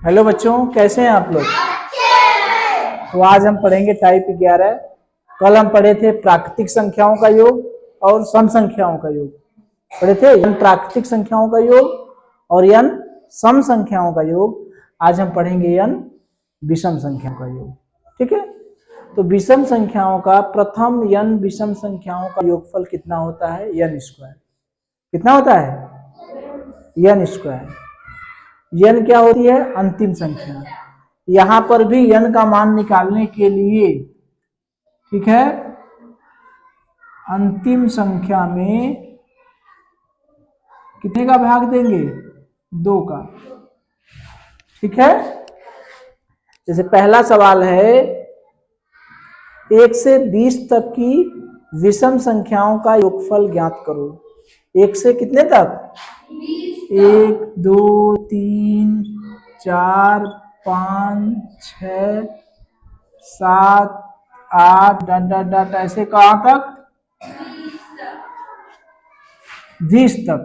Hello बच्चों, कैसे हैं आप लोग। तो आज हम पढ़ेंगे टाइप 11। कल हम पढ़े थे प्राकृतिक संख्याओं का योग और सम संख्याओं का योग पढ़े थे, यानी प्राकृतिक संख्याओं का योग और यन सम संख्याओं का योग। आज हम पढ़ेंगे यन विषम संख्याओं का योग। ठीक है, तो विषम संख्याओं का प्रथम यन विषम संख्याओं का योगफल कितना होता है? यन स्क्वायर। कितना होता है? यन स्क्वायर। यन क्या होती है? अंतिम संख्या। यहां पर भी यन का मान निकालने के लिए, ठीक है, अंतिम संख्या में कितने का भाग देंगे? 2 का। ठीक है, जैसे पहला सवाल है 1 से 20 तक की विषम संख्याओं का योगफल ज्ञात करो। 1 से कितने तक? 1 2 3 4 5 6 7 8 डट डट डट ऐसे कहां तक? 20 तक।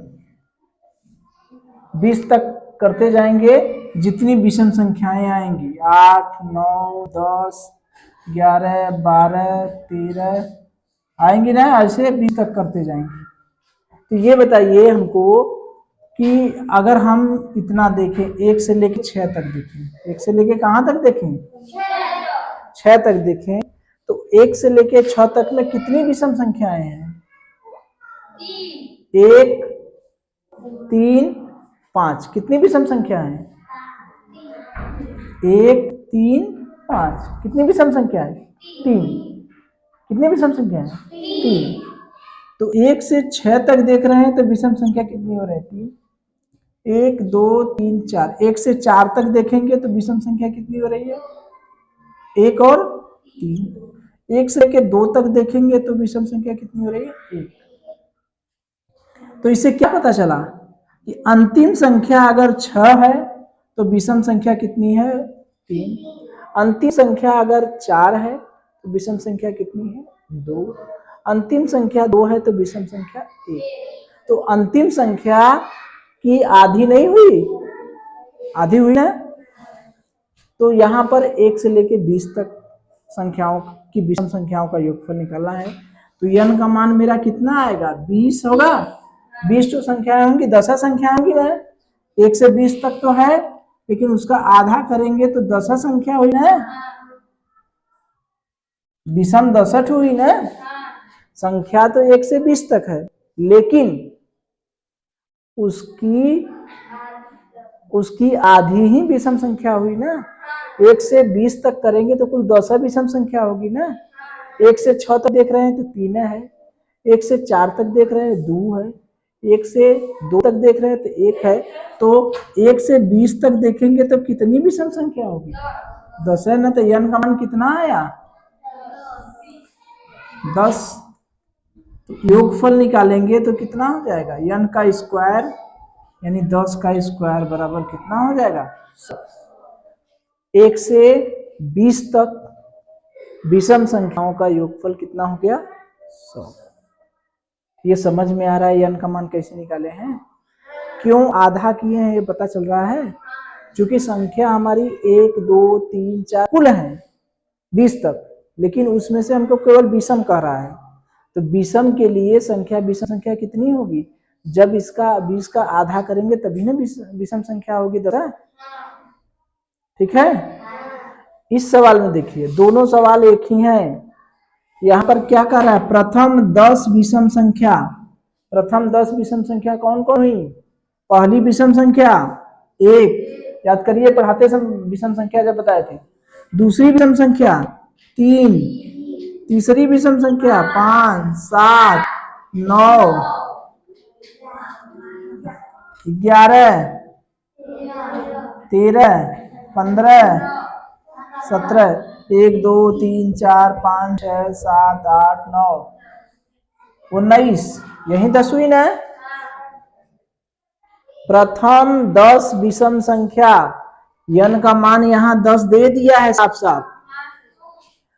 20 तक करते जाएंगे, जितनी विषम संख्याएं आएंगी 8 9 10 11 12 13 आएंगी ना, ऐसे 20 तक करते जाएंगे। तो ये बताइए हमको कि अगर हम इतना देखें, 1 से लेके 6 तक देखें, 1 से लेके कहां तक देखें? 6 तक देखें, तो 1 से लेके 6 तक में कितनी विषम संख्याएं हैं? 1 3 5। कितनी विषम संख्या है? 1 3 5। कितनी विषम संख्या है? 3। कितनी विषम संख्या है? 3। तो 1 से 6 तक देख रहे हैं तो विषम संख्या कितनी हो रही है? 1 2 3 4। 1 से 4 तक देखेंगे तो विषम संख्या कितनी हो रही है? 1 और 3। 1 से लेके 2 तक देखेंगे तो विषम संख्या कितनी हो रही है? 1। तो इससे क्या पता चला कि अंतिम संख्या अगर 6 है तो विषम संख्या कितनी है? 3। अंतिम संख्या अगर 4 है तो विषम संख्या कितनी है? 2। अंतिम संख्या 2 है तो विषम संख्या 1। तो अंतिम संख्या की आधी नहीं हुई? आधी हुई ना। तो यहां पर 1 से लेके 20 तक संख्याओं की विषम संख्याओं का योगफल निकालना है। तो यन का मान मेरा कितना आएगा? 20 होगा। 20 जो संख्याएं होंगी 10 संख्या होंगी ना। 1 से 20 तक तो है, लेकिन उसका आधा करेंगे तो 10 संख्या हुई ना। विषम 10 हुई ना। संख्या तो 1 से 20 तक है, लेकिन उसकी आधी ही विषम संख्या हुई ना। 1 से 20 तक करेंगे तो कुल 10 विषम संख्या होगी ना। 1 से 6 तक देख रहे हैं तो 3 है। 1 से 4 तक देख रहे हैं 2 है। 1 से 2 तक देख रहे हैं तो 1 है। तो 1 से 20 तक देखेंगे तो कितनी विषम संख्या होगी? 10 है ना। तो यन का मान कितना आया? 10। योगफल निकालेंगे तो कितना हो जाएगा? यन का स्क्वायर यानी 10 का स्क्वायर बराबर कितना हो जाएगा? 1 से 20 तक विषम संख्याओं का योगफल कितना हो गया? 100। ये समझ में आ रहा है यन का मान कैसे निकाले हैं? क्यों आधा किए हैं ये पता चल रहा है। क्योंकि संख्या हमारी 1 2 3 4 कुल है 20 तक, लेकिन उसमें से हमको केवल विषम कह रहा है। तो विषम के लिए संख्या विषम संख्या कितनी होगी? जब इसका 20 का आधा करेंगे तभी ना विषम संख्या होगी 10। ठीक है, इस सवाल में देखिए दोनों सवाल एक ही हैं। यहां पर क्या कर रहा है? प्रथम 10 विषम संख्या। प्रथम 10 विषम संख्या कौन कौन हुई? पहली विषम संख्या 1, याद करिए पढ़ाते समय विषम संख्या जब बताए थे। दूसरी विषम संख्या 3। तीसरी विषम संख्या 5 7 9 11 13 15 17। 1 2 3 4 5 6 7 8 9 19। यही 10 हुई ना। प्रथम 10 विषम संख्या। यन का मान यहाँ 10 दे दिया है साफ साफ।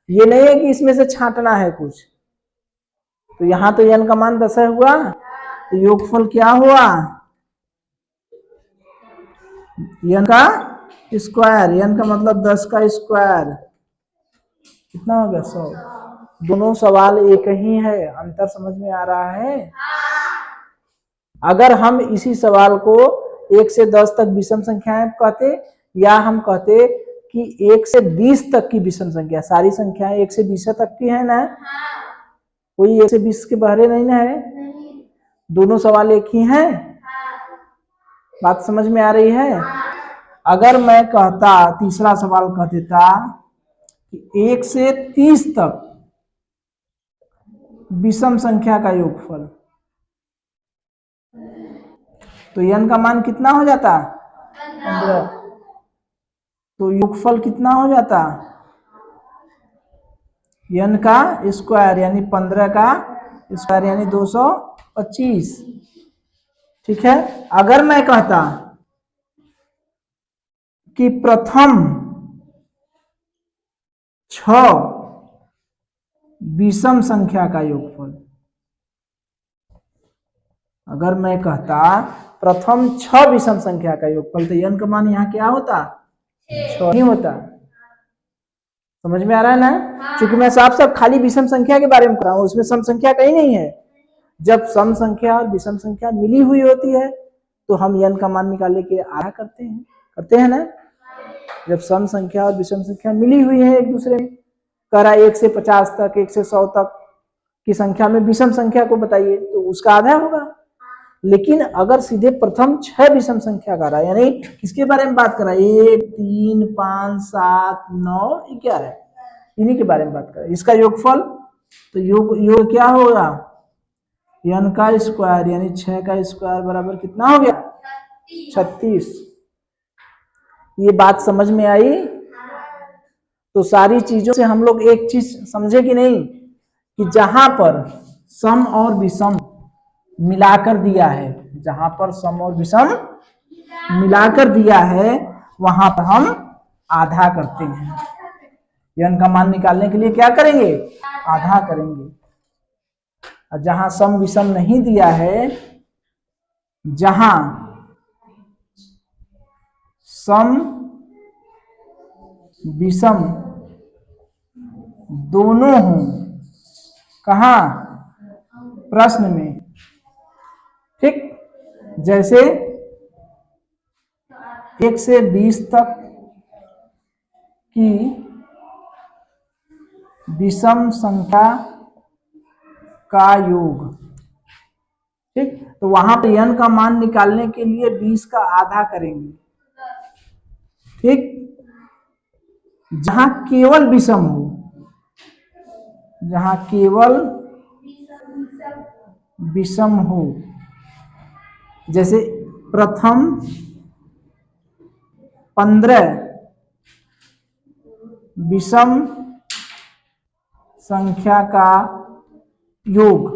ये नहीं है कि इसमें से छांटना है कुछ। तो यहां तो यन का मान 10 हुआ। तो योगफल क्या हुआ? यन का स्क्वायर, n का मतलब 10 का स्क्वायर, कितना हो गया 100। दोनों सवाल एक ही है, अंतर समझ में आ रहा है। अगर हम इसी सवाल को 1 से 10 तक विषम संख्याएं कहते, या हम कहते कि 1 से 20 तक की विषम संख्या, सारी संख्याएं 1 से 20 तक की है ना, कोई 1 से 20 के बहरे नहीं ना है, दोनों सवाल एक ही हैं, बात समझ में आ रही है। अगर मैं कहता, तीसरा सवाल कह देता कि 1 से 30 तक विषम संख्या का योगफल, तो n का मान कितना हो जाता 15, तो योगफल कितना हो जाता n का स्क्वायर यानी 15 का स्क्वायर यानी 225। ठीक है। अगर मैं कहता कि प्रथम 6 विषम संख्या का योगफल, अगर मैं कहता प्रथम 6 विषम संख्या का योगफल, तो n का मान यहाँ क्या होता 6 ही होता। समझ में आ रहा है ना। क्योंकि मैं साफ साफ खाली विषम संख्या के बारे में कर रहा हूँ, उसमें सम संख्या कहीं नहीं है। जब सम संख्या और विषम संख्या मिली हुई होती है तो हम n का मान निकालने के लिए आधा करते हैं ना। जब सम संख्या और विषम संख्या मिली हुई है एक दूसरे में, कह रहा 1 से 50 तक 1 से 100 तक की संख्या में विषम संख्या को बताइए, तो उसका आधा होगा। लेकिन अगर सीधे प्रथम 6 विषम संख्या का रहा, यानी किसके बारे में बात कर रहा है 1 3 5 7 9 11, इन्हीं के बारे में बात कर रहा है, इसका योगफल, तो योग क्या होगा n का स्क्वायर यानी 6 का स्क्वायर बराबर कितना हो गया 36। ये बात समझ में आई। तो सारी चीजों से हम लोग एक चीज समझे कि नहीं, कि जहां पर सम और विषम मिलाकर दिया है, जहां पर सम और विषम मिलाकर दिया है वहां पर हम आधा करते हैं। n का मान निकालने के लिए क्या करेंगे आधा करेंगे। और जहां सम विषम नहीं दिया है, जहां सम विषम दोनों हों, कहा प्रश्न में, ठीक, जैसे 1 से 20 तक की विषम संख्या का योग, ठीक, तो वहां पर n का मान निकालने के लिए 20 का आधा करेंगे। ठीक, जहां केवल विषम हो, जहां केवल विषम हो, जैसे प्रथम 15 विषम संख्या का योग,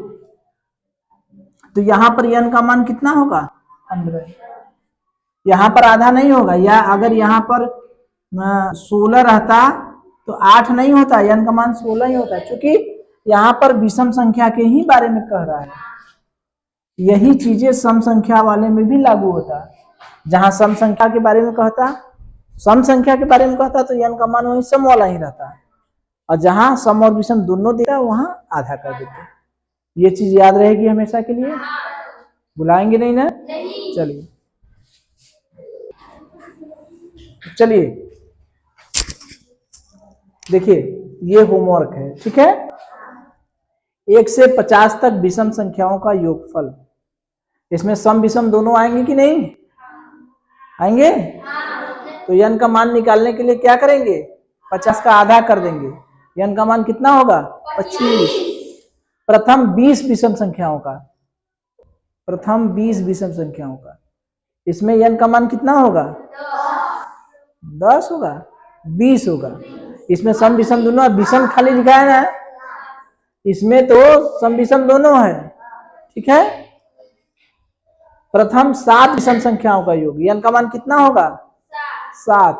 तो यहां पर n का मान कितना होगा 15, यहां पर आधा नहीं होगा। या अगर यहां पर 16 रहता तो 8 नहीं होता, n का मान 16 ही होता, क्योंकि यहां पर विषम संख्या के ही बारे में कह रहा है। यही चीजें सम संख्या वाले में भी लागू होता। जहां सम संख्या के बारे में कहता, सम संख्या के बारे में कहता, तो n का मान वही सम वाला ही रहता है, और जहां सम और विषम दोनों देता वहां आधा कर देते। ये चीज याद रहेगी हमेशा के लिए, बुलाएंगे नहीं ना। चलिए चलिए देखिए, ये होमवर्क है, ठीक है। 1 से 50 तक विषम संख्याओं का योगफल, इसमें सम विषम दोनों आएंगे कि नहीं आएंगे। तो n का मान निकालने के लिए क्या करेंगे 50 का आधा कर देंगे, n का मान कितना होगा 25। प्रथम 20 विषम संख्याओं का, प्रथम 20 विषम संख्याओं का, इसमें n का मान कितना होगा 10 होगा 20 होगा। इसमें सम विषम दोनों, विषम खाली लिखा है ना, इसमें तो सम विषम दोनों है, ठीक है। प्रथम 7 विषम संख्याओं का योग, n का मान कितना होगा 7।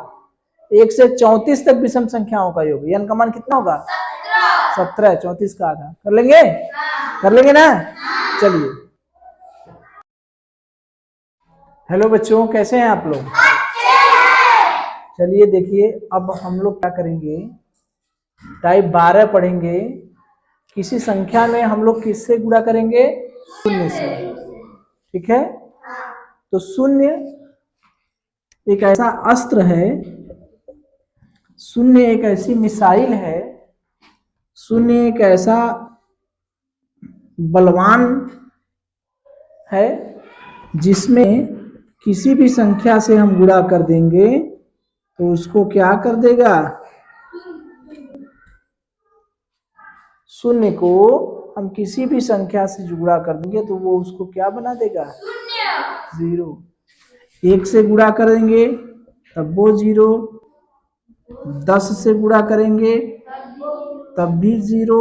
1 से 34 तक विषम संख्याओं का योग, n का मान कितना होगा 17। 34 का आधा कर लेंगे ना। चलिए, हेलो बच्चों, कैसे हैं आप लोग। चलिए देखिए, अब हम लोग क्या करेंगे, टाइप 12 पढ़ेंगे। किसी संख्या में हम लोग किससे गुणा करेंगे? शून्य से। ठीक है, तो शून्य एक ऐसा अस्त्र है, शून्य एक ऐसी मिसाइल है, शून्य एक ऐसा बलवान है जिसमें किसी भी संख्या से हम गुणा कर देंगे तो उसको क्या कर देगा? शून्य को हम किसी भी संख्या से गुणा कर देंगे तो वो उसको क्या बना देगा? जीरो। एक से गुणा करेंगे तब वो जीरो, 10 से गुणा करेंगे तब भी जीरो,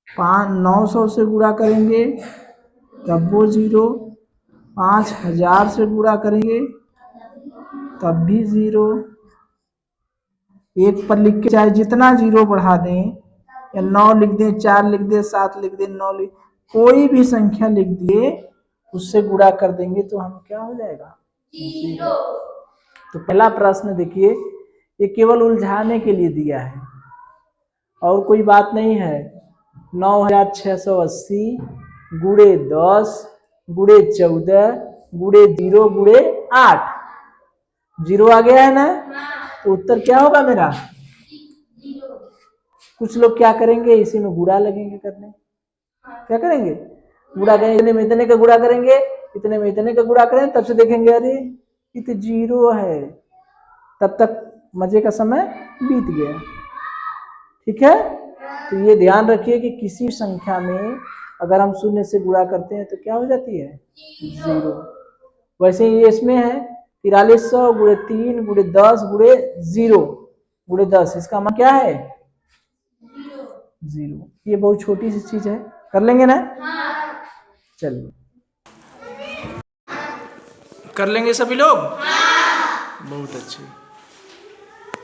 900 से गुणा करेंगे तब वो जीरो, 5000 से गुणा करेंगे तब भी जीरो। एक पर लिख के चाहे जितना जीरो बढ़ा दें, या 9 लिख दें, 4 लिख दें, 7 लिख दें, 9 लिख, कोई भी संख्या लिख दिए उससे गुणा कर देंगे तो हम क्या हो जाएगा? जीरो। तो पहला प्रश्न देखिए, ये केवल उलझाने के लिए दिया है और कोई बात नहीं है। 9680 गुणे 10 गुणे 14 गुणे 0 गुणे 8, जीरो आ गया है ना? तो उत्तर क्या होगा मेरा? कुछ लोग क्या करेंगे, इसी में गुणा लगेंगे करने। क्या करेंगे? गुणा करेंगे, इतने में इतने का गुणा करेंगे, इतने में इतने का गुणा करेंगे, तब से देखेंगे अरे ये तो जीरो है, तब तक मजे का समय बीत गया। ठीक है, तो ये ध्यान रखिए कि किसी संख्या में अगर हम शून्य से गुणा करते हैं तो क्या हो जाती है? जीरो। वैसे ही ये इसमें है 4300 गुणे 3 गुणे 10 गुणे 0 गुणे 10, इसका मान क्या है? जीरो। ये बहुत छोटी सी चीज है, कर लेंगे ना? चलिए, कर लेंगे सभी लोग। बहुत अच्छे।